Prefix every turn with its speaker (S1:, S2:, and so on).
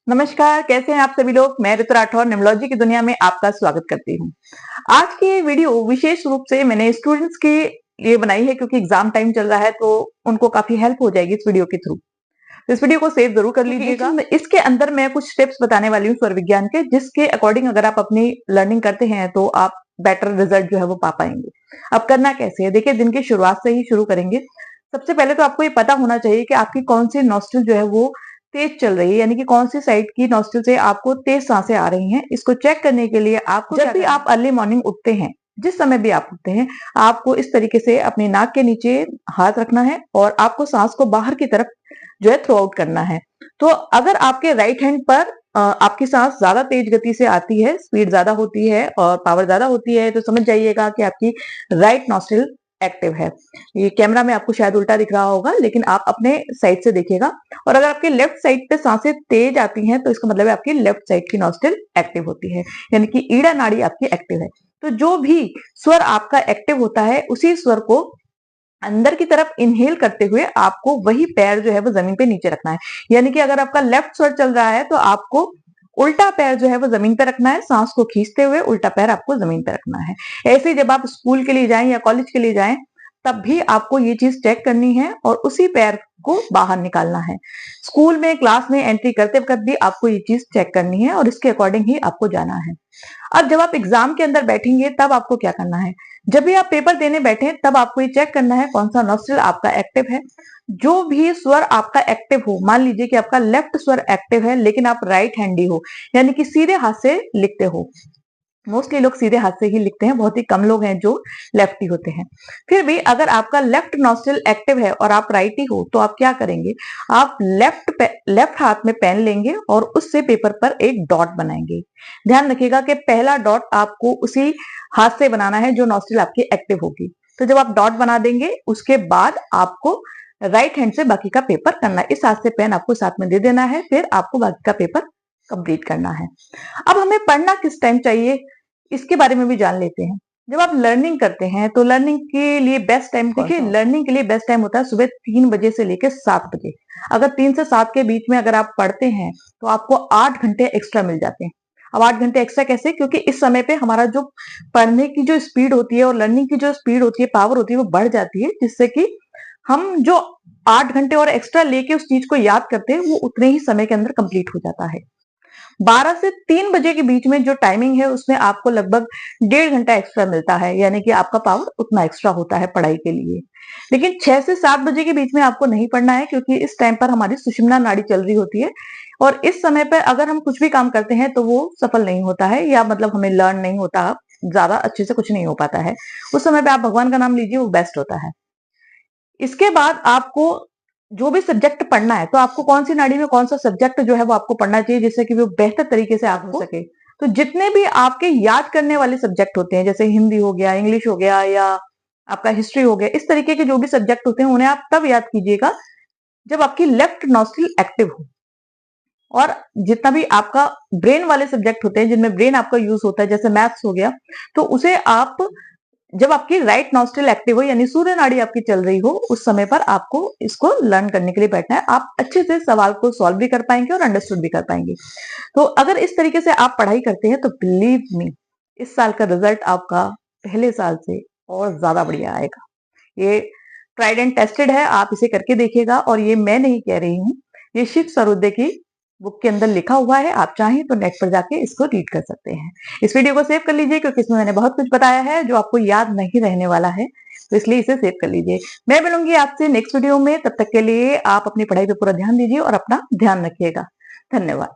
S1: नमस्कार, कैसे हैं आप सभी लोग। मैं ऋतु राठौर न्यूमरोलॉजी की दुनिया में आपका स्वागत करती हूँ। आज की ये वीडियो विशेष रूप से मैंने स्टूडेंट्स के लिए बनाई है क्योंकि एग्जाम टाइम चल रहा है तो उनको काफी हेल्प हो जाएगी इस वीडियो के थ्रू। तो इस वीडियो को सेव जरूर कर लीजिएगा। इसके अंदर मैं कुछ स्टेप्स बताने वाली हूँ स्वर विज्ञान के, जिसके अकॉर्डिंग अगर आप अपनी लर्निंग करते हैं तो आप बेटर रिजल्ट जो है वो पा पाएंगे। अब करना कैसे है, देखिए दिन की शुरुआत से ही शुरू करेंगे। सबसे पहले तो आपको ये पता होना चाहिए कि आपकी कौन सी नॉस्ट्रिल जो है वो तेज चल रही है, यानी कि कौन सी साइड की नॉस्ट्रिल से आपको तेज सांसें आ रही हैं। इसको चेक करने के लिए आपको जब भी आप अर्ली मॉर्निंग उठते हैं, जिस समय भी आप उठते हैं, आपको इस तरीके से अपनी नाक के नीचे हाथ रखना है और आपको सांस को बाहर की तरफ जो है थ्रो आउट करना है। तो अगर आपके राइट हैंड पर आपकी सांस ज्यादा तेज गति से आती है, स्पीड ज्यादा होती है और पावर ज्यादा होती है, तो समझ जाइएगा कि आपकी राइट नॉस्ट्रिल एक्टिव है। ये कैमरा में आपको शायद उल्टा दिख रहा होगा, लेकिन आप अपने साइड से देखिएगा। और अगर आपके लेफ्ट साइड पे सांसें तेज आती हैं तो इसका मतलब है आपकी लेफ्ट साइड की नॉस्ट्रिल एक्टिव होती है, यानी कि ईड़ा नाड़ी आपकी एक्टिव है। तो जो भी स्वर आपका एक्टिव होता है उसी स्वर को अंदर की तरफ इनहेल करते हुए आपको वही पैर जो है वो जमीन पे नीचे रखना है। यानी कि अगर आपका लेफ्ट स्वर चल रहा है तो आपको उल्टा पैर जो है वो जमीन पे रखना है, सांस को खींचते हुए उल्टा पैर आपको जमीन पे रखना है। ऐसे ही जब आप स्कूल के लिए जाएं या कॉलेज के लिए जाएं तब भी आपको ये चीज चेक करनी है और उसी पैर को बाहर निकालना है। स्कूल में क्लास में एंट्री करते वक्त भी आपको ये चीज चेक करनी है और इसके अकॉर्डिंग ही आपको जाना है। अब जब आप एग्जाम के अंदर बैठेंगे तब आपको क्या करना है, जब भी आप पेपर देने बैठे तब आपको ये चेक करना है कौन सा नॉस्ट्रिल आपका एक्टिव है। जो भी स्वर आपका एक्टिव हो, मान लीजिए कि आपका लेफ्ट स्वर एक्टिव है लेकिन आप राइट हैंडी हो, यानी कि सीधे हाथ से लिखते हो। मोस्टली लोग सीधे हाथ से ही लिखते हैं, बहुत ही कम लोग हैं जो लेफ्टी होते हैं। फिर भी अगर आपका लेफ्ट नॉस्ट्रिल एक्टिव है और आप राइटी हो तो आप क्या करेंगे, आप लेफ्ट हाथ में पेन लेंगे और उससे पेपर पर एक डॉट बनाएंगे। ध्यान रखिएगा कि पहला डॉट आपको उसी हाथ से बनाना है जो नॉस्ट्रिल आपकी एक्टिव होगी। तो जब आप डॉट बना देंगे उसके बाद आपको राइट हैंड से बाकी का पेपर करना है। इस हाथ से पेन आपको साथ में दे देना है, फिर आपको बाकी का पेपर कंप्लीट करना है। अब हमें पढ़ना किस टाइम चाहिए इसके बारे में भी जान लेते हैं। जब आप लर्निंग करते हैं तो लर्निंग के लिए बेस्ट टाइम, देखिए लर्निंग के लिए बेस्ट टाइम होता है सुबह 3 बजे से लेकर 7 बजे। अगर 3 से 7 के बीच में अगर आप पढ़ते हैं तो आपको 8 घंटे एक्स्ट्रा मिल जाते हैं। अब 8 घंटे एक्स्ट्रा कैसे, क्योंकि इस समय पे हमारा जो पढ़ने की जो स्पीड होती है और लर्निंग की जो स्पीड होती है, पावर होती है, वो बढ़ जाती है, जिससे कि हम जो 8 घंटे और एक्स्ट्रा लेके उस चीज को याद करते हैं वो उतने ही समय के अंदर कंप्लीट हो जाता है। 12 से 3 बजे के बीच में जो टाइमिंग है उसमें आपको लगभग 1.5 घंटा एक्स्ट्रा मिलता है, यानी कि आपका पावर उतना एक्स्ट्रा होता है पढ़ाई के लिए। लेकिन 6 से 7 बजे के बीच में आपको नहीं पढ़ना है, क्योंकि इस टाइम पर हमारी सुषुम्ना नाड़ी चल रही होती है और इस समय पर अगर हम कुछ भी काम करते हैं तो वो सफल नहीं होता है, या मतलब हमें लर्न नहीं होता, ज्यादा अच्छे से कुछ नहीं हो पाता है। उस समय पे आप भगवान का नाम लीजिए, वो बेस्ट होता है। इसके बाद आपको जो भी सब्जेक्ट पढ़ना है तो आपको कौन सी नाड़ी में कौन सा सब्जेक्ट जो है वो आपको पढ़ना चाहिए, जिससे कि वो बेहतर तरीके से आप हो सके। तो जितने भी आपके याद करने वाले सब्जेक्ट होते हैं, जैसे हिंदी हो गया, इंग्लिश हो गया, या आपका हिस्ट्री हो गया, इस तरीके के जो भी सब्जेक्ट होते हैं उन्हें आप तब याद कीजिएगा जब आपकी लेफ्ट नॉस्ट्रिल एक्टिव हो। और जितना भी आपका ब्रेन वाले सब्जेक्ट होते हैं जिनमें ब्रेन आपका यूज होता है, जैसे मैथ्स हो गया, तो उसे आप जब आपकी राइट नॉस्ट्रिल एक्टिव हो, यानी सूर्य नाड़ी आपकी चल रही हो, उस समय पर आपको इसको लर्न करने के लिए बैठना है। आप अच्छे से सवाल को सॉल्व भी कर पाएंगे और अंडरस्टूड भी कर पाएंगे। तो अगर इस तरीके से आप पढ़ाई करते हैं तो बिलीव मी, इस साल का रिजल्ट आपका पहले साल से और ज्यादा बढ़िया आएगा। ये ट्राइड एंड टेस्टेड है, आप इसे करके देखिएगा। और ये मैं नहीं कह रही हूँ, ये शिव सरोदे की बुक के अंदर लिखा हुआ है। आप चाहें तो नेट पर जाके इसको रीड कर सकते हैं। इस वीडियो को सेव कर लीजिए, क्योंकि इसमें मैंने बहुत कुछ बताया है जो आपको याद नहीं रहने वाला है, तो इसलिए इसे सेव कर लीजिए। मैं मिलूंगी आपसे नेक्स्ट वीडियो में, तब तक के लिए आप अपनी पढ़ाई पे पूरा ध्यान दीजिए और अपना ध्यान रखिएगा। धन्यवाद।